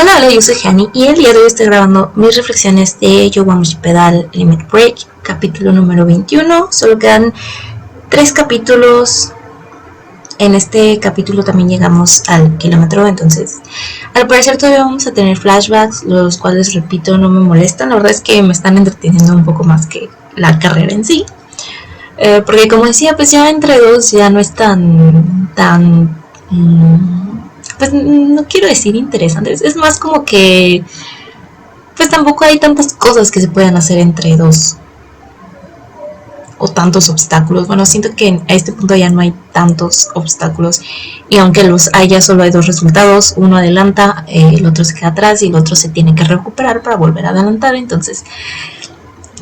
Hola, hola, yo soy Hani y el día de hoy estoy grabando mis reflexiones de Yowamushi Pedal Limit Break, capítulo número 21. Solo quedan 3 capítulos. En este capítulo también llegamos al kilómetro, entonces al parecer todavía vamos a tener flashbacks, los cuales, repito, no me molestan. La verdad es que me están entreteniendo un poco más que la carrera en sí. Porque como decía, pues ya entre dos ya no es tan pues no quiero decir interesantes, es más como que pues tampoco hay tantas cosas que se puedan hacer entre dos o tantos obstáculos. Bueno, siento que a este punto ya no hay tantos obstáculos y aunque los haya, solo hay dos resultados: uno adelanta, el otro se queda atrás y el otro se tiene que recuperar para volver a adelantar. Entonces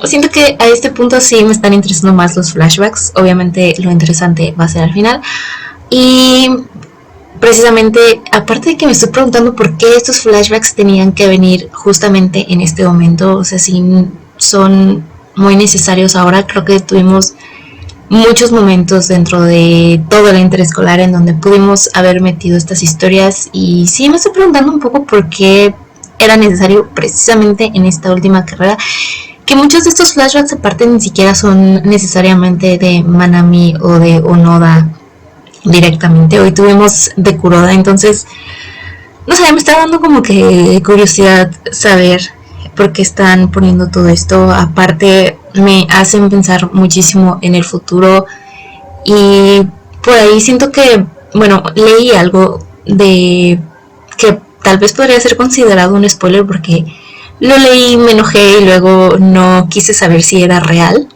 siento que a este punto sí me están interesando más los flashbacks. Obviamente lo interesante va a ser al final. Y precisamente, aparte de que me estoy preguntando por qué estos flashbacks tenían que venir justamente en este momento, o sea, si son muy necesarios ahora. Creo que tuvimos muchos momentos dentro de todo el interescolar en donde pudimos haber metido estas historias, y sí me estoy preguntando un poco por qué era necesario precisamente en esta última carrera, que muchos de estos flashbacks aparte ni siquiera son necesariamente de Manami o de Onoda directamente. Hoy tuvimos de Kuroda, entonces no sé, me está dando como que curiosidad saber por qué están poniendo todo esto. Aparte me hacen pensar muchísimo en el futuro, y por ahí siento que, bueno, leí algo de que tal vez podría ser considerado un spoiler, porque lo leí, me enojé y luego no quise saber si era real.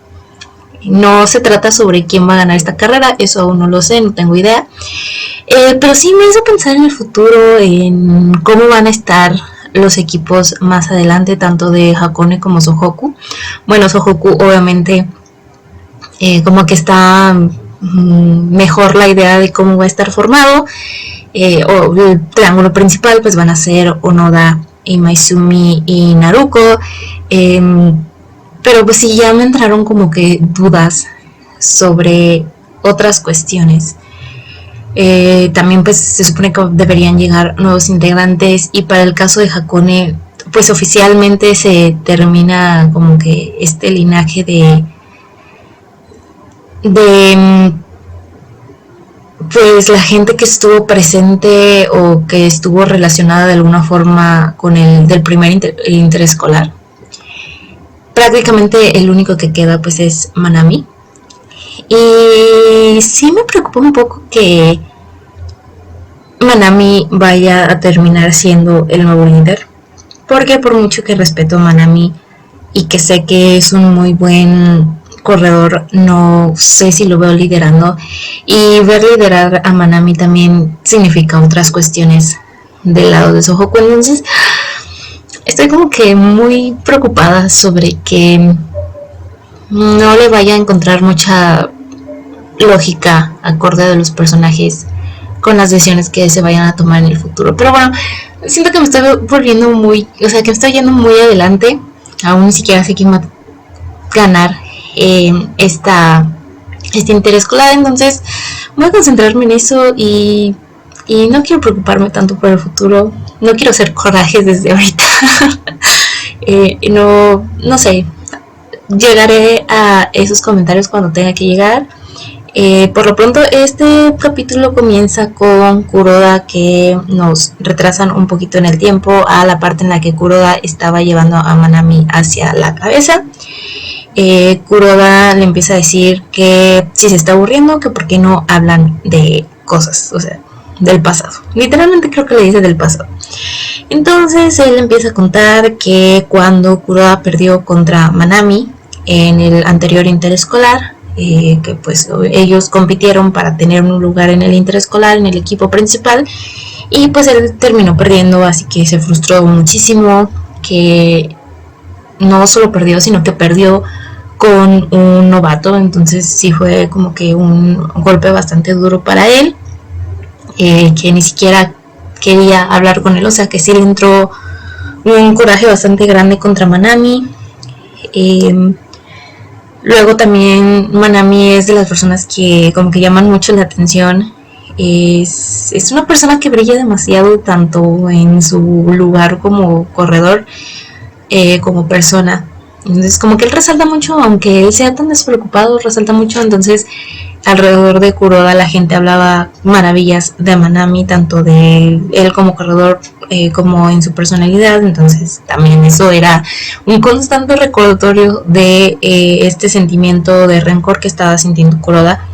No se trata sobre quién va a ganar esta carrera, eso aún no lo sé, no tengo idea. Pero sí me hizo pensar en el futuro, en cómo van a estar los equipos más adelante, tanto de Hakone como Sohoku. Bueno, Sohoku obviamente como que está mejor la idea de cómo va a estar formado. O el triángulo principal pues van a ser Onoda, Maizumi y Naruko. Pero pues sí, ya me entraron como que dudas sobre otras cuestiones. También pues se supone que deberían llegar nuevos integrantes, y para el caso de Hakone pues oficialmente se termina como que este linaje de pues la gente que estuvo presente o que estuvo relacionada de alguna forma con el del primer interescolar. Prácticamente el único que queda pues es Manami. Y sí me preocupa un poco que Manami vaya a terminar siendo el nuevo líder, porque por mucho que respeto a Manami y que sé que es un muy buen corredor, no sé si lo veo liderando. Y ver liderar a Manami también significa otras cuestiones del lado de Sohoku. Entonces estoy como que muy preocupada sobre que no le vaya a encontrar mucha lógica acorde de los personajes con las decisiones que se vayan a tomar en el futuro. Pero bueno, siento que me estoy volviendo muy, o sea, que me estoy yendo muy adelante. Aún ni siquiera sé quién va a ganar este interescolar, entonces voy a concentrarme en eso y no quiero preocuparme tanto por el futuro. No quiero hacer corajes desde ahorita. No sé, llegaré a esos comentarios cuando tenga que llegar. Por lo pronto este capítulo comienza con Kuroda, que nos retrasan un poquito en el tiempo a la parte en la que Kuroda estaba llevando a Manami hacia la cabeza. Kuroda le empieza a decir que si se está aburriendo, que por qué no hablan de cosas, o sea, del pasado. Literalmente creo que le dice del pasado. Entonces él empieza a contar que cuando Kuroda perdió contra Manami en el anterior interescolar, que pues ellos compitieron para tener un lugar en el interescolar, en el equipo principal, y pues él terminó perdiendo, así que se frustró muchísimo, que no solo perdió, sino que perdió con un novato. Entonces sí fue como que un golpe bastante duro para él, que ni siquiera quería hablar con él, o sea que sí le entró un coraje bastante grande contra Manami. Luego también Manami es de las personas que como que llaman mucho la atención Es una persona que brilla demasiado tanto en su lugar como corredor como persona. Entonces como que él resalta mucho, aunque él sea tan despreocupado, resalta mucho. Entonces alrededor de Kuroda la gente hablaba maravillas de Manami, tanto de él como corredor como en su personalidad. Entonces también eso era un constante recordatorio de este sentimiento de rencor que estaba sintiendo Kuroda.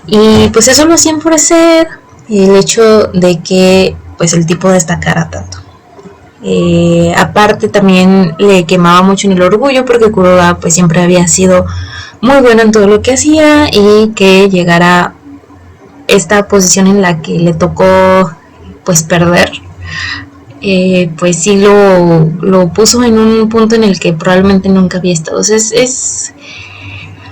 Y pues eso lo hacía enfurecer el hecho de que pues el tipo destacara tanto. Aparte también le quemaba mucho en el orgullo porque Kuroda pues siempre había sido muy bueno en todo lo que hacía, y que llegara esta posición en la que le tocó pues perder, pues sí lo puso en un punto en el que probablemente nunca había estado.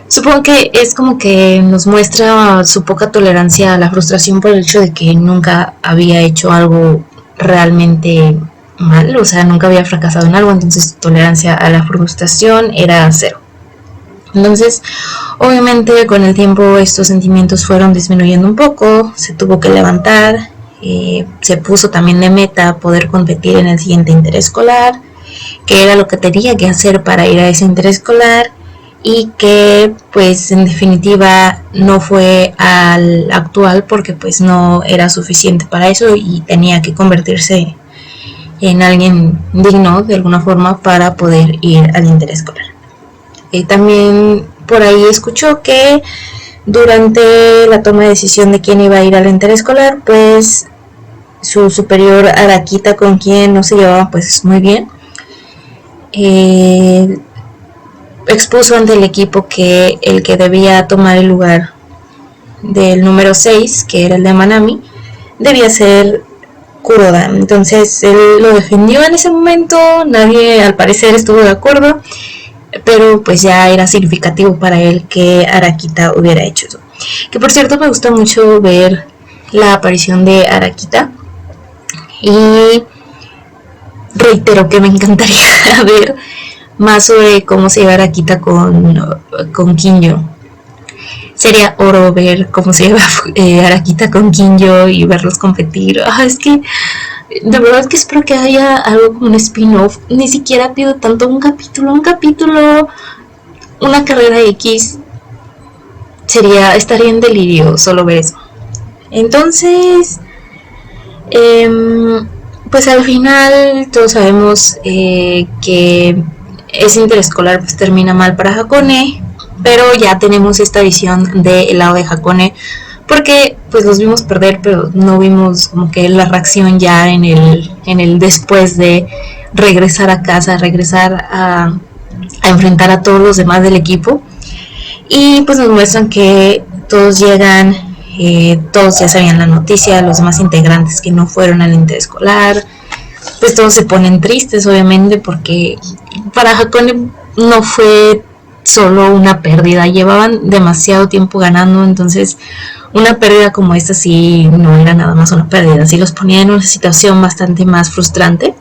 Supongo que es como que nos muestra su poca tolerancia a la frustración por el hecho de que nunca había hecho algo realmente mal, o sea, nunca había fracasado en algo, entonces su tolerancia a la frustración era cero. Entonces, obviamente con el tiempo estos sentimientos fueron disminuyendo un poco, se tuvo que levantar, se puso también de meta poder competir en el siguiente interescolar, que era lo que tenía que hacer para ir a ese interescolar, y que pues en definitiva no fue al actual porque pues no era suficiente para eso y tenía que convertirse en alguien digno de alguna forma para poder ir al interescolar. También por ahí escuchó que durante la toma de decisión de quién iba a ir al interescolar, pues su superior Arakita, con quien no se llevaba pues muy bien, expuso ante el equipo que el que debía tomar el lugar del número 6, que era el de Manami, debía ser Kuroda. Entonces él lo defendió en ese momento, nadie al parecer estuvo de acuerdo, pero pues ya era significativo para él que Arakita hubiera hecho eso. Que por cierto me gusta mucho ver la aparición de Arakita, y reitero que me encantaría ver más sobre cómo se lleva Arakita con Kinjo. Sería oro ver cómo se lleva Arakita con Kinjo y verlos competir. Es que de verdad que espero que haya algo como un spin-off. Ni siquiera pido tanto, un capítulo, una carrera X. Estaría en delirio solo ver eso. Entonces, pues al final todos sabemos que ese interescolar pues termina mal para Hakone, pero ya tenemos esta visión del lado de Hakone, porque pues los vimos perder, pero no vimos como que la reacción ya en el después de regresar a casa, regresar a enfrentar a todos los demás del equipo. Y pues nos muestran que todos llegan, todos ya sabían la noticia, los demás integrantes que no fueron al interescolar, pues todos se ponen tristes obviamente, porque para Hakone no fue solo una pérdida, llevaban demasiado tiempo ganando, entonces una pérdida como esta sí no era nada más una pérdida, sí los ponía en una situación bastante más frustrante.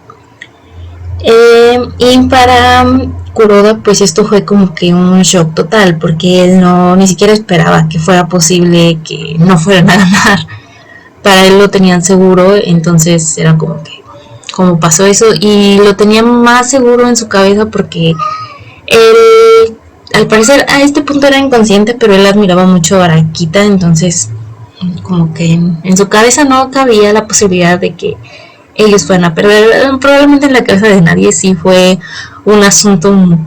Y para Kuroda pues esto fue como que un shock total, porque él ni siquiera esperaba que fuera posible que no fueran a ganar. Para él lo tenían seguro, entonces era como que como pasó eso, y lo tenía más seguro en su cabeza porque él al parecer a este punto era inconsciente, pero él admiraba mucho a Arakita, entonces como que en su cabeza no cabía la posibilidad de que ellos fueran a perder. Probablemente en la cabeza de nadie sí fue un asunto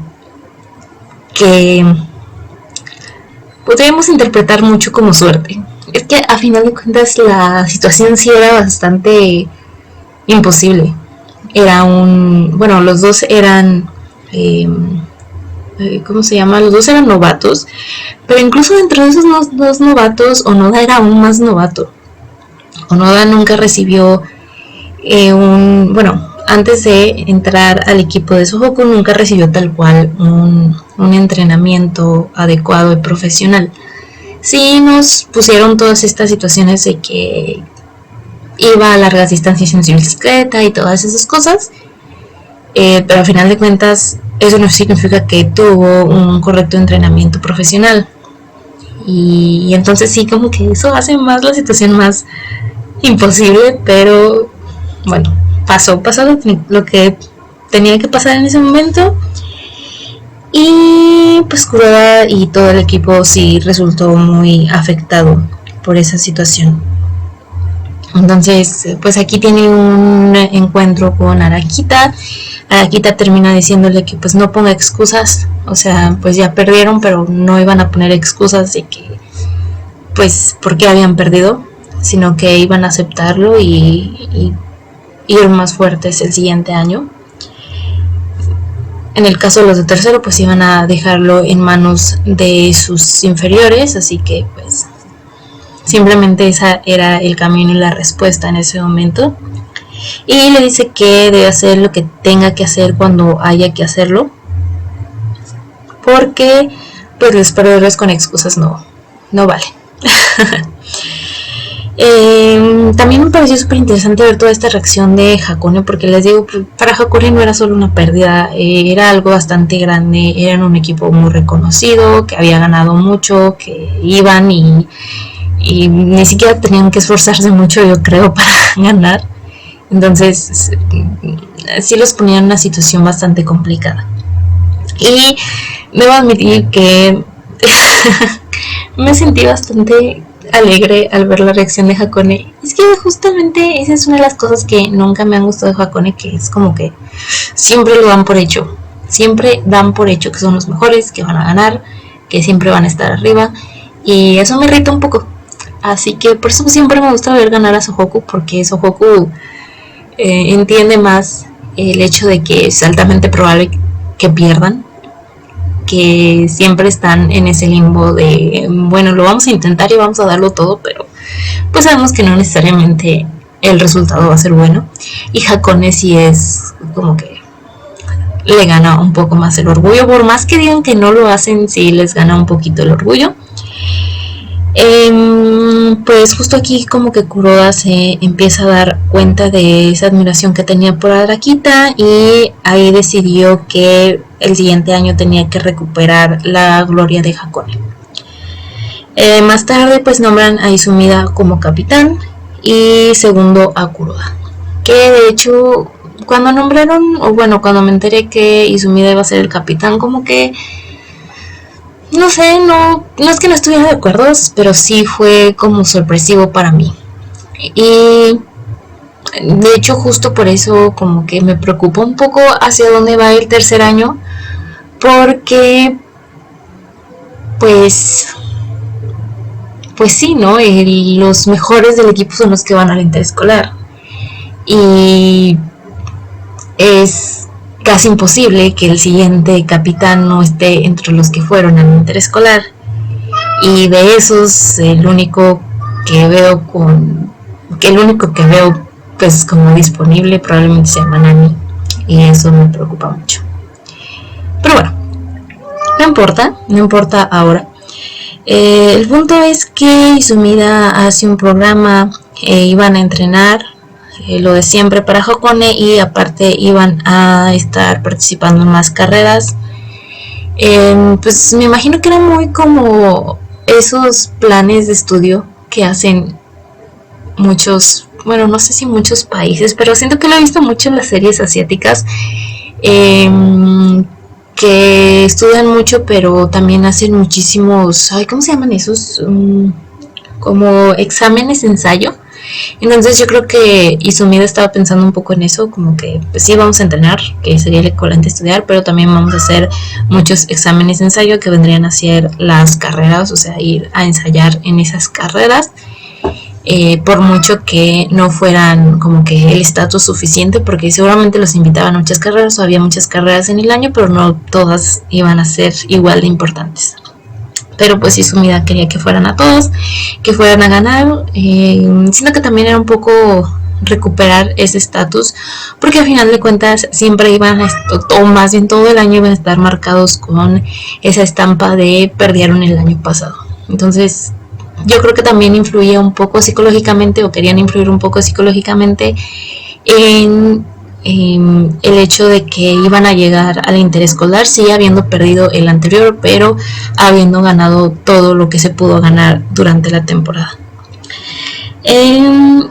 que podríamos interpretar mucho como suerte. Es que a final de cuentas la situación sí era bastante imposible. Los dos eran ¿cómo se llama? Los dos eran novatos, pero incluso dentro de esos dos novatos, Onoda era aún más novato. Onoda nunca recibió antes de entrar al equipo de Sohoku, nunca recibió tal cual un entrenamiento adecuado y profesional. Sí nos pusieron todas estas situaciones de que iba a largas distancias en su bicicleta y todas esas cosas, pero al final de cuentas eso no significa que tuvo un correcto entrenamiento profesional. y entonces sí, como que eso hace más la situación más imposible, pero bueno, pasó lo que tenía que pasar en ese momento. Y pues Kuroda y todo el equipo sí resultó muy afectado por esa situación. Entonces, pues aquí tiene un encuentro con Arakita. Arakita termina diciéndole que pues no ponga excusas, o sea, pues ya perdieron, pero no iban a poner excusas de que pues por qué habían perdido, sino que iban a aceptarlo y ir más fuertes el siguiente año. En el caso de los de tercero, pues iban a dejarlo en manos de sus inferiores, así que pues simplemente esa era el camino y la respuesta en ese momento. Y le dice que debe hacer lo que tenga que hacer cuando haya que hacerlo, porque pues los perdedores con excusas no valen. También me pareció súper interesante ver toda esta reacción de Hakone, porque les digo, para Hakone no era solo una pérdida, era algo bastante grande, eran un equipo muy reconocido, que había ganado mucho, que iban y ni siquiera tenían que esforzarse mucho, yo creo, para ganar. Entonces sí los ponía en una situación bastante complicada. Y debo admitir que me sentí bastante alegre al ver la reacción de Hakone. Es que justamente esa es una de las cosas que nunca me han gustado de Hakone, que es como que siempre lo dan por hecho. Siempre dan por hecho que son los mejores, que van a ganar, que siempre van a estar arriba. Y eso me irrita un poco. Así que por eso siempre me gusta ver ganar a Sohoku, porque Sohoku entiende más el hecho de que es altamente probable que pierdan, que siempre están en ese limbo de bueno, lo vamos a intentar y vamos a darlo todo, pero pues sabemos que no necesariamente el resultado va a ser bueno. Y Hakone sí es como que le gana un poco más el orgullo, por más que digan que no lo hacen, sí les gana un poquito el orgullo. Pues justo aquí como que Kuroda se empieza a dar cuenta de esa admiración que tenía por Arakita, y ahí decidió que el siguiente año tenía que recuperar la gloria de Hakone. Más tarde pues nombran a Izumida como capitán y segundo a Kuroda, que de hecho cuando nombraron, o bueno, cuando me enteré que Izumida iba a ser el capitán, como que no sé, no es que no estuviera de acuerdo, pero sí fue como sorpresivo para mí. Y de hecho justo por eso como que me preocupa un poco hacia dónde va el tercer año, porque pues sí, ¿no? Los mejores del equipo son los que van al interescolar, y es casi imposible que el siguiente capitán no esté entre los que fueron al interescolar, y de esos el único que veo pues como disponible probablemente sea Manami, y eso me preocupa mucho. Pero bueno, no importa ahora. El punto es que Izumida hace un programa, iban a entrenar lo de siempre para Hakone, y aparte iban a estar participando en más carreras. Pues me imagino que era muy como esos planes de estudio que hacen muchos, bueno, no sé si muchos países, pero siento que lo he visto mucho en las series asiáticas, que estudian mucho, pero también hacen muchísimos, ¿cómo se llaman esos? Como exámenes ensayo. Entonces yo creo que Izumida estaba pensando un poco en eso, como que pues sí, vamos a entrenar, que sería el equivalente a estudiar, pero también vamos a hacer muchos exámenes de ensayo que vendrían a ser las carreras, o sea, ir a ensayar en esas carreras, por mucho que no fueran como que el estatus suficiente, porque seguramente los invitaban a muchas carreras, o había muchas carreras en el año, pero no todas iban a ser igual de importantes. Pero pues Izumida quería que fueran a todos, que fueran a ganar, siento que también era un poco recuperar ese estatus, porque al final de cuentas siempre iban a, o más bien todo el año iban a estar marcados con esa estampa de perdieron el año pasado. Entonces yo creo que también influía un poco psicológicamente, o querían influir un poco psicológicamente en el hecho de que iban a llegar al interescolar, sí habiendo perdido el anterior, pero habiendo ganado todo lo que se pudo ganar durante la temporada. Entonces,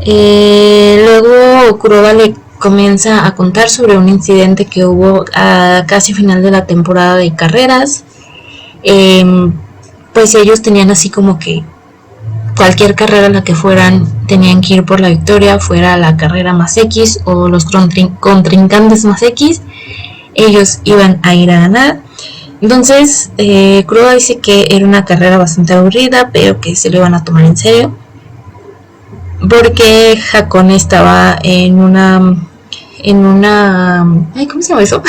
luego Kuroda le comienza a contar sobre un incidente que hubo a casi final de la temporada de carreras. Pues ellos tenían así como que cualquier carrera en la que fueran tenían que ir por la victoria, fuera la carrera más X o los contrincantes más X, ellos iban a ir a ganar. Entonces Kuroda dice que era una carrera bastante aburrida, pero que se lo iban a tomar en serio, porque Hakone estaba en una ¿cómo se llama eso?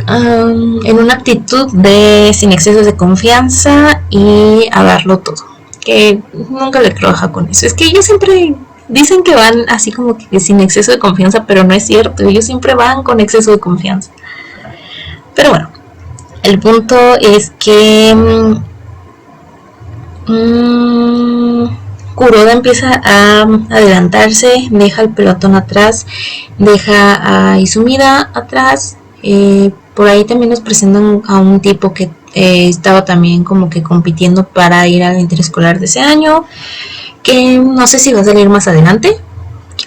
En una actitud de sin excesos de confianza y a darlo todo, que nunca le creo a Hakone eso. Es que ellos siempre dicen que van así como que sin exceso de confianza, pero no es cierto, ellos siempre van con exceso de confianza. Pero bueno, el punto es que Kuroda empieza a adelantarse, deja el pelotón atrás, deja a Izumida atrás. Por ahí también nos presentan a un tipo que estaba también como que compitiendo para ir al interescolar de ese año, que no sé si va a salir más adelante,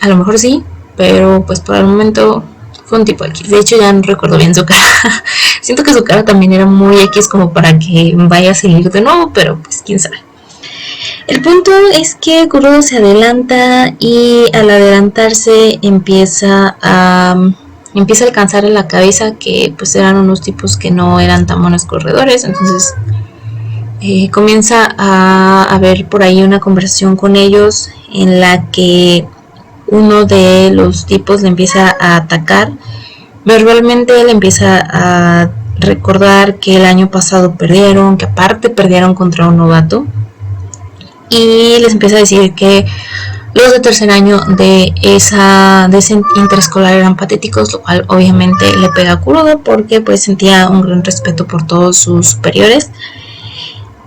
a lo mejor sí, pero pues por el momento fue un tipo X. De hecho ya no recuerdo bien su cara. Siento que su cara también era muy X como para que vaya a seguir de nuevo, pero pues quién sabe. El punto es que Kuroda se adelanta y al adelantarse empieza a alcanzar en la cabeza que pues eran unos tipos que no eran tan buenos corredores. Entonces comienza a haber por ahí una conversación con ellos en la que uno de los tipos le empieza a atacar verbalmente, le empieza a recordar que el año pasado perdieron, que aparte perdieron contra un novato, y les empieza a decir que los de tercer año de ese interescolar eran patéticos, lo cual obviamente le pega a Kuroda porque pues sentía un gran respeto por todos sus superiores,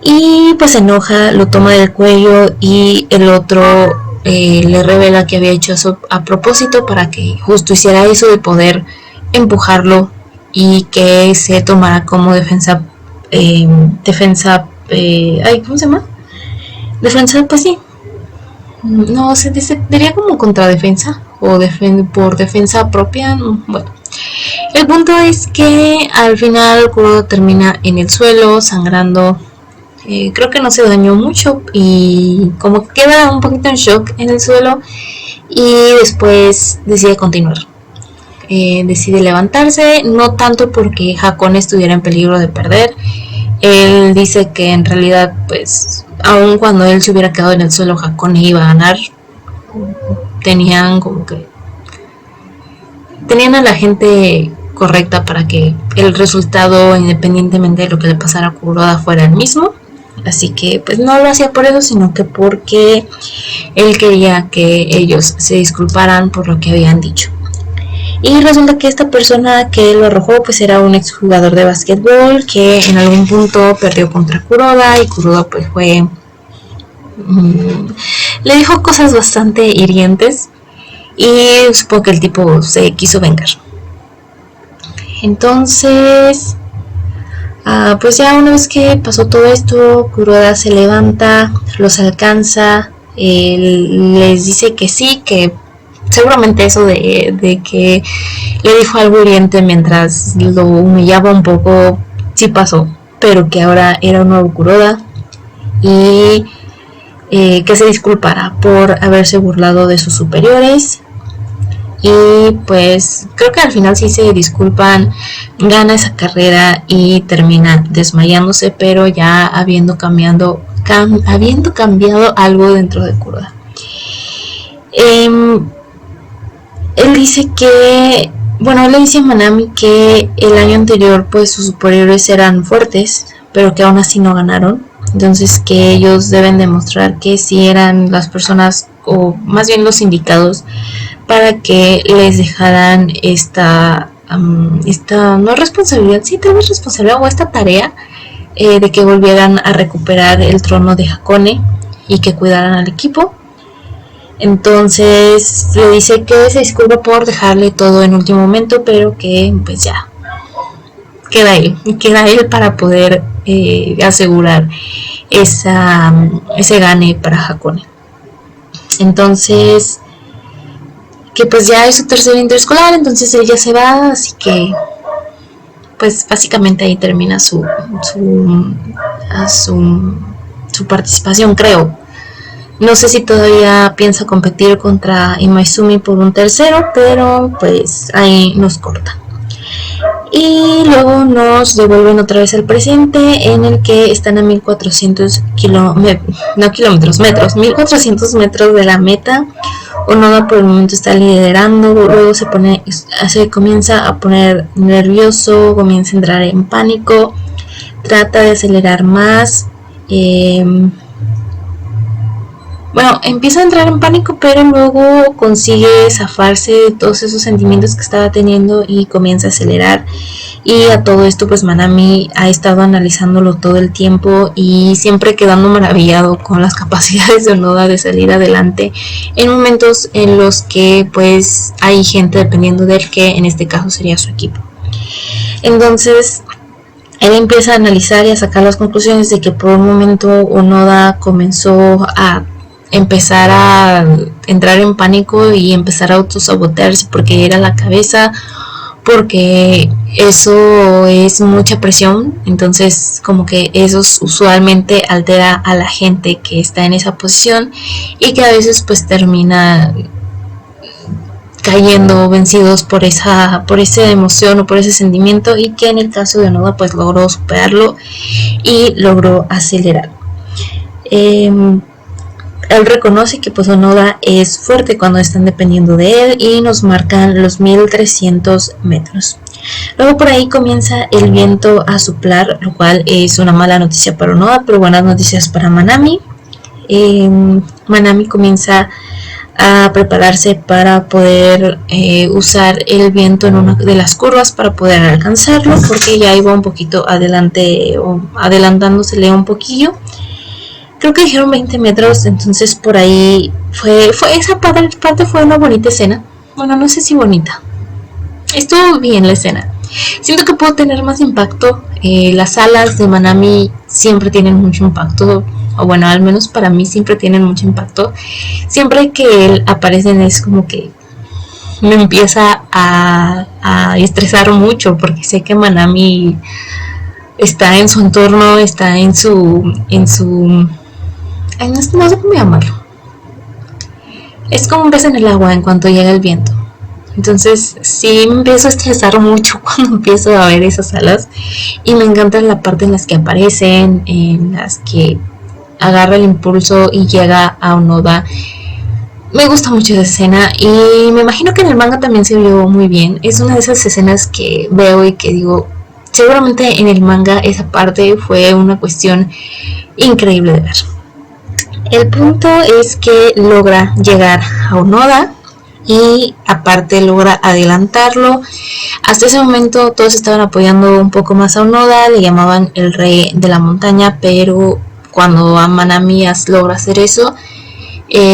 y pues se enoja, lo toma del cuello y el otro le revela que había hecho eso a propósito para que justo hiciera eso de poder empujarlo y que se tomara como defensa, ¿cómo se llama? Defensa, pues sí. No, se diría como contradefensa o por defensa propia. Bueno, el punto es que al final Kuroda termina en el suelo sangrando. Creo que no se dañó mucho y como que queda un poquito en shock en el suelo, y después decide continuar. Decide levantarse, no tanto porque Hakone estuviera en peligro de perder. Él dice que en realidad pues aun cuando él se hubiera quedado en el suelo, Hakone iba a ganar. Tenían a la gente correcta para que el resultado, independientemente de lo que le pasara a Kuroda, fuera el mismo. Así que pues no lo hacía por eso, sino que porque él quería que ellos se disculparan por lo que habían dicho. Y resulta que esta persona que lo arrojó pues era un exjugador de básquetbol que en algún punto perdió contra Kuroda, y Kuroda pues le dijo cosas bastante hirientes, y supongo que el tipo se quiso vengar. Entonces pues ya una vez que pasó todo esto, Kuroda se levanta, los alcanza, les dice que sí, que seguramente eso de que le dijo algo hiriente mientras lo humillaba un poco sí pasó, pero que ahora era un nuevo Kuroda, y que se disculpara por haberse burlado de sus superiores. Y pues creo que al final sí se disculpan, gana esa carrera y termina desmayándose, pero ya habiendo cambiado algo dentro de Kuroda. Él dice que, le dice a Manami que el año anterior pues sus superiores eran fuertes, pero que aún así no ganaron. Entonces que ellos deben demostrar que sí eran las personas, o más bien los indicados, para que les dejaran esta no responsabilidad, sí tal vez responsabilidad, o esta tarea de que volvieran a recuperar el trono de Hakone y que cuidaran al equipo. Entonces le dice que se disculpa por dejarle todo en último momento, pero que pues ya queda él para poder asegurar ese gane para Hakone. Entonces, que pues ya es su tercer interescolar, entonces él ya se va, así que pues básicamente ahí termina su participación, creo. No sé si todavía piensa competir contra Imaizumi por un tercero, pero pues ahí nos corta. Y luego nos devuelven otra vez al presente, en el que están a 1400 metros, 1400 metros de la meta. Onoda por el momento está liderando, luego se comienza a poner nervioso, comienza a entrar en pánico, trata de acelerar más. Empieza a entrar en pánico, pero luego consigue zafarse de todos esos sentimientos que estaba teniendo y comienza a acelerar. Y a todo esto pues Manami ha estado analizándolo todo el tiempo y siempre quedando maravillado con las capacidades de Onoda de salir adelante en momentos en los que pues hay gente dependiendo de él, que en este caso sería su equipo. Entonces él empieza a analizar y a sacar las conclusiones de que por un momento Onoda comenzó a empezar a entrar en pánico y empezar a autosabotearse porque era la cabeza, porque eso es mucha presión. Entonces como que eso usualmente altera a la gente que está en esa posición y que a veces pues termina cayendo vencidos por esa emoción o por ese sentimiento, y que en el caso de Onoda pues logró superarlo y logró acelerar. Él reconoce que pues Onoda es fuerte cuando están dependiendo de él y nos marcan los 1300 metros. Luego por ahí comienza el viento a soplar, lo cual es una mala noticia para Onoda, pero buenas noticias para Manami. Manami comienza a prepararse para poder usar el viento en una de las curvas para poder alcanzarlo, porque ya iba un poquito adelante o adelantándosele un poquillo. Creo que dijeron 20 metros, entonces por ahí fue esa parte fue una bonita escena. Bueno, no sé si bonita. Estuvo bien la escena. Siento que puedo tener más impacto. Las alas de Manami siempre tienen mucho impacto, o bueno, al menos para mí siempre tienen mucho impacto. Siempre que él aparece es como que me empieza a estresar mucho, porque sé que Manami está en su entorno, está en su no sé cómo llamarlo. Es como un pez en el agua en cuanto llega el viento. Entonces sí me empiezo a estresar mucho cuando empiezo a ver esas alas, y me encanta la parte en las que aparecen, en las que agarra el impulso y llega a Onoda. Me gusta mucho esa escena y me imagino que en el manga también se vio muy bien. Es una de esas escenas que veo y que digo, seguramente en el manga esa parte fue una cuestión increíble de ver. El punto es que logra llegar a Onoda y aparte logra adelantarlo. Hasta ese momento todos estaban apoyando un poco más a Onoda, le llamaban el rey de la montaña, pero cuando a Manami logra hacer eso,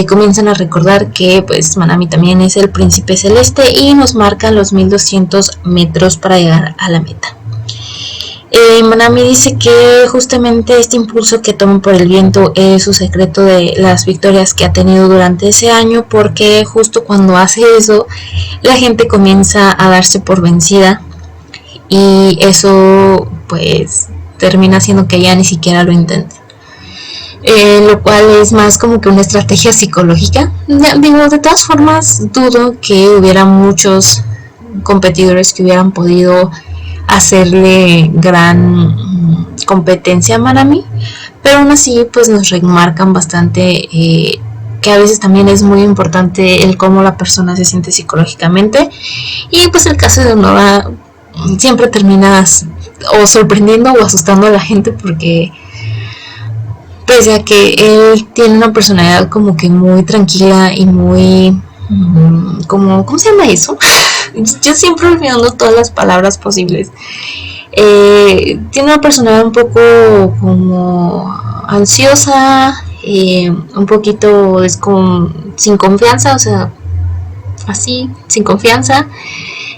comienzan a recordar que pues Manami también es el príncipe celeste, y nos marcan los 1200 metros para llegar a la meta. Manami dice que justamente este impulso que toma por el viento es su secreto de las victorias que ha tenido durante ese año, porque justo cuando hace eso la gente comienza a darse por vencida, y eso pues termina haciendo que ya ni siquiera lo intenten. Lo cual es más como que una estrategia psicológica. Digo, de todas formas dudo que hubiera muchos competidores que hubieran podido hacerle gran competencia a Manami, pero aún así pues nos remarcan bastante que a veces también es muy importante el cómo la persona se siente psicológicamente, y pues el caso de Onoda siempre terminas o sorprendiendo o asustando a la gente, porque pese a que él tiene una personalidad como que muy tranquila y muy ¿cómo se llama eso? Yo siempre olvidando todas las palabras posibles. Tiene una personalidad un poco como ansiosa, un poquito sin confianza, o sea, así, sin confianza.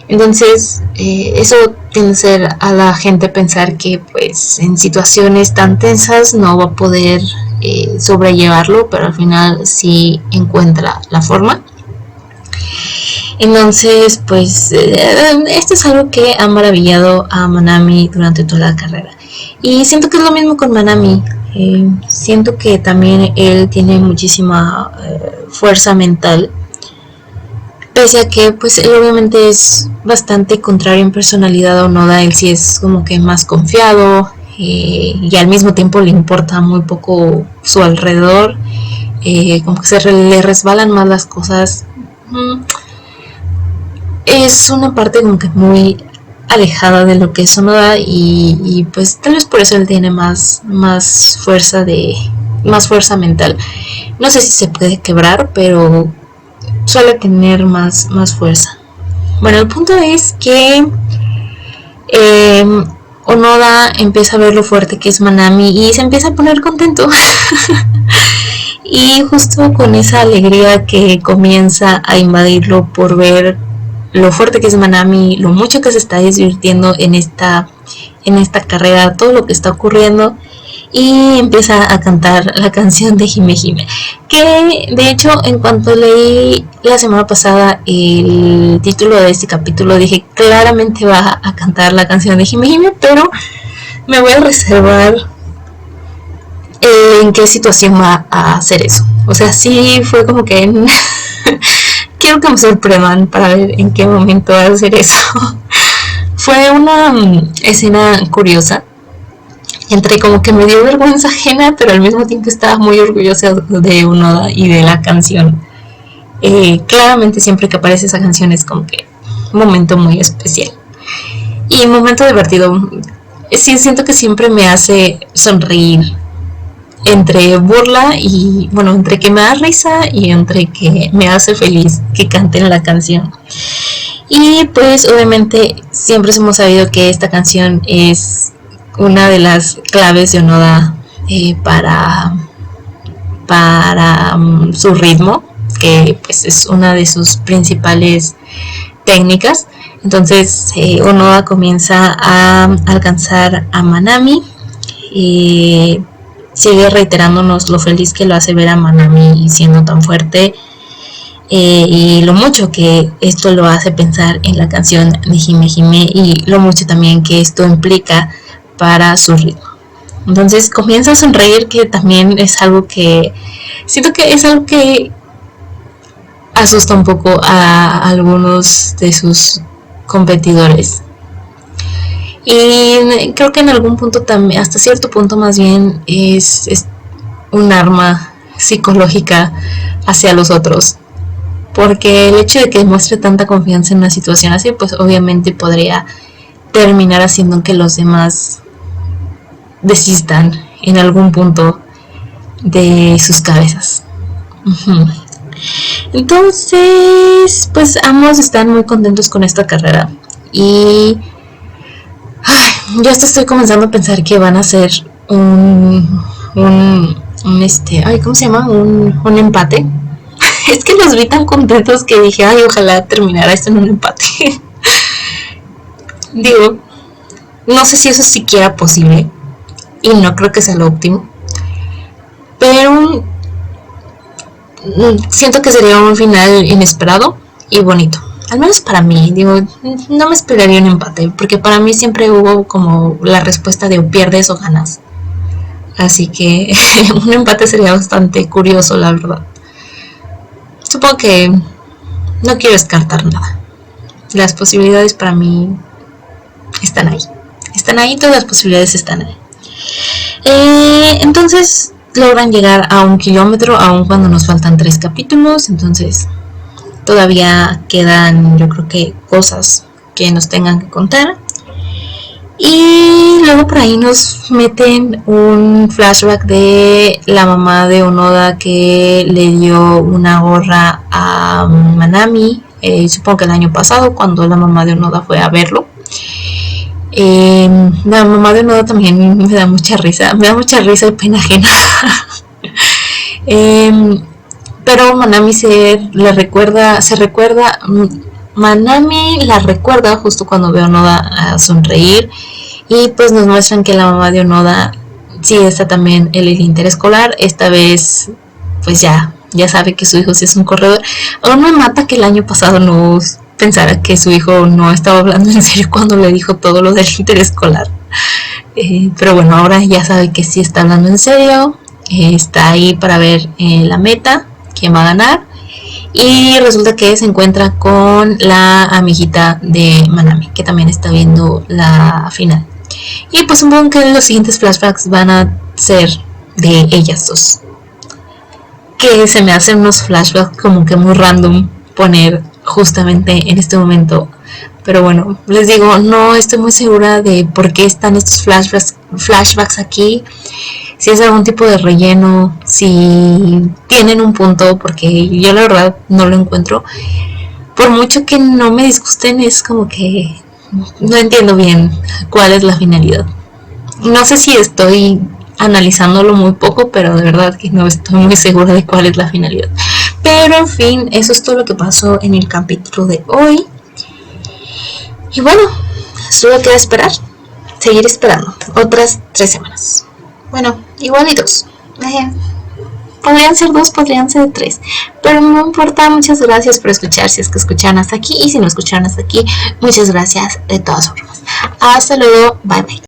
Entonces, eso tiende a hacer a la gente pensar que pues en situaciones tan tensas no va a poder sobrellevarlo, pero al final sí encuentra la forma. Entonces, pues esto es algo que ha maravillado a Manami durante toda la carrera. Y siento que es lo mismo con Manami. Siento que también él tiene muchísima fuerza mental, pese a que pues él obviamente es bastante contrario en personalidad a Onoda. Él sí es como que más confiado, y al mismo tiempo le importa muy poco su alrededor, como que le resbalan más las cosas. Es una parte como que muy alejada de lo que es Onoda, y pues tal vez por eso él tiene más fuerza mental. No sé si se puede quebrar, pero suele tener más fuerza. Bueno, el punto es que Onoda empieza a ver lo fuerte que es Manami y se empieza a poner contento. Y justo con esa alegría que comienza a invadirlo por ver lo fuerte que es Manami, lo mucho que se está divirtiendo en esta carrera, todo lo que está ocurriendo, y empieza a cantar la canción de Hime Hime, que de hecho en cuanto leí la semana pasada el título de este capítulo dije claramente va a cantar la canción de Hime Hime, pero me voy a reservar en qué situación va a hacer eso. O sea, sí fue como que quiero que me sorprendan para ver en qué momento va a hacer eso. Fue una escena curiosa, entre como que me dio vergüenza ajena, pero al mismo tiempo estaba muy orgullosa de Onoda y de la canción. Claramente siempre que aparece esa canción es como que un momento muy especial y un momento divertido. Sí, siento que siempre me hace sonreír, entre burla y bueno, entre que me da risa y entre que me hace feliz que canten la canción. Y pues obviamente siempre hemos sabido que esta canción es una de las claves de Onoda para su ritmo, que pues es una de sus principales técnicas. Entonces Onoda comienza a alcanzar a Manami y sigue reiterándonos lo feliz que lo hace ver a Manami siendo tan fuerte, y lo mucho que esto lo hace pensar en la canción de Hime Hime y lo mucho también que esto implica para su ritmo. Entonces comienza a sonreír, que también es algo que siento que es algo que asusta un poco a algunos de sus competidores. Y creo que en algún punto también, hasta cierto punto más bien, es un arma psicológica hacia los otros. Porque el hecho de que muestre tanta confianza en una situación así, pues obviamente podría terminar haciendo que los demás desistan en algún punto de sus cabezas. Entonces, pues ambos están muy contentos con esta carrera. Y yo hasta estoy comenzando a pensar que van a hacer un ¿cómo se llama? Un empate. Es que los vi tan contentos que dije, ojalá terminara esto en un empate. Digo, no sé si eso es siquiera posible y no creo que sea lo óptimo, pero siento que sería un final inesperado y bonito. Al menos para mí, digo, no me esperaría un empate, porque para mí siempre hubo como la respuesta de o pierdes o ganas. Así que un empate sería bastante curioso, la verdad. Supongo que no quiero descartar nada. Las posibilidades para mí están ahí. Están ahí, todas las posibilidades están ahí. Entonces logran llegar a 1 kilómetro, aun cuando nos faltan 3 capítulos. Entonces todavía quedan, yo creo que, cosas que nos tengan que contar. Y luego por ahí nos meten un flashback de la mamá de Onoda que le dio una gorra a Manami, supongo que el año pasado, cuando la mamá de Onoda fue a verlo. La mamá de Noda también me da mucha risa, y pena ajena. Pero Manami Manami la recuerda justo cuando ve a Onoda a sonreír, y pues nos muestran que la mamá de Onoda sí está también en el interescolar. Esta vez pues ya sabe que su hijo sí es un corredor. Aún me mata que el año pasado no pensara que su hijo no estaba hablando en serio cuando le dijo todo lo del interescolar. Pero bueno, ahora ya sabe que sí está hablando en serio. Está ahí para ver la meta, quién va a ganar. Y resulta que se encuentra con la amiguita de Manami, que también está viendo la final. Y pues supongo que los siguientes flashbacks van a ser de ellas dos. Que se me hacen unos flashbacks como que muy random poner justamente en este momento. Pero bueno, les digo, no estoy muy segura de por qué están estos flashbacks aquí. Si es algún tipo de relleno, si tienen un punto, porque yo la verdad no lo encuentro. Por mucho que no me disgusten, es como que no entiendo bien cuál es la finalidad. No sé si estoy analizándolo muy poco, pero de verdad que no estoy muy segura de cuál es la finalidad. Pero en fin, eso es todo lo que pasó en el capítulo de hoy. Y bueno, solo queda esperar, seguir esperando otras 3 semanas. Bueno, igual y 2. Podrían ser 2, podrían ser 3. Pero no importa, muchas gracias por escuchar, si es que escucharon hasta aquí. Y si no escucharon hasta aquí, muchas gracias de todas formas. Hasta luego, bye bye.